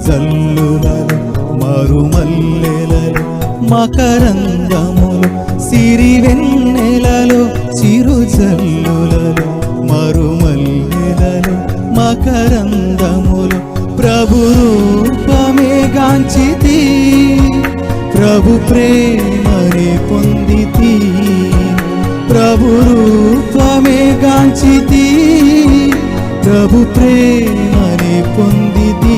చిరుజల్లులలో మరుమల్లెలలో మకరందములు సిరివెన్నెలలో చిరుజల్లులలో మరుమల్లెలలో మకరందములు ప్రభు రూపమే గాంచితి ప్రభు ప్రేమని పొందితి ప్రభు రూపమే గాంచితి ప్రభు ప్రేమని పొందితి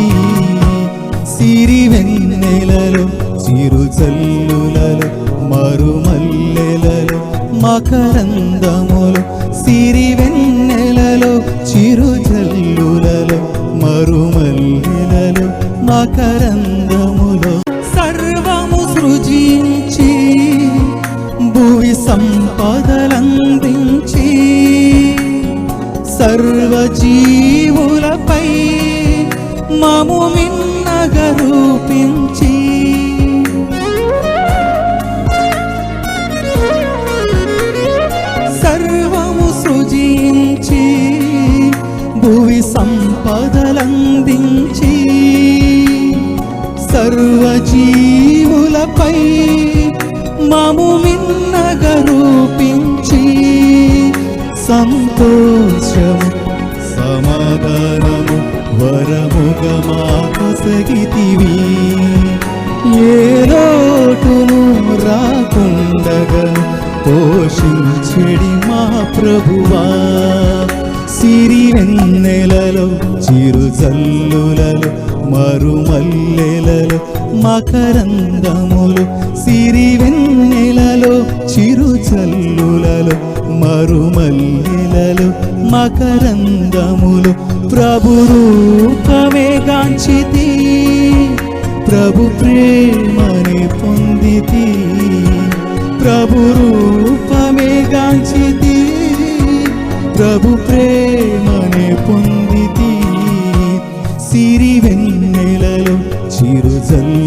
సిరివెన్నెలలో చిరుజల్లులలో మరుమల్లెలలో మకరందములు సిరివెన్నెలలో చిరుజల్లులలో మరుమల్లెలలో మకరందములు సర్వము సృజించి భువి సంపదలందించి సర్వజీవులపై మము మిన్నగా రూపించి సర్వము సృజించి భువి సంపదలందించి సర్వజీవులపై మము మిన్నగా రూపించి సంతోషము సమాధానము వరముగా మాకొసగితివి ఏ లోటును రాకుండగా పోషించెడి మా ప్రభువా సిరివెన్నెలలో చిరుజల్లులలో మరుమల్లెలలో మకరందములు సిరివెన్నెలలో చిరుజల్లులలో మరుమల్లెలలో మకరందములు ప్రభు రూపమే గాంచితి ప్రభు ప్రేమని పొందితి ప్రభు రూపమే గాంచితి ప్రభు ప్రేమని పొందితి సిరివెన్నెలలో చిరుజల్లులలో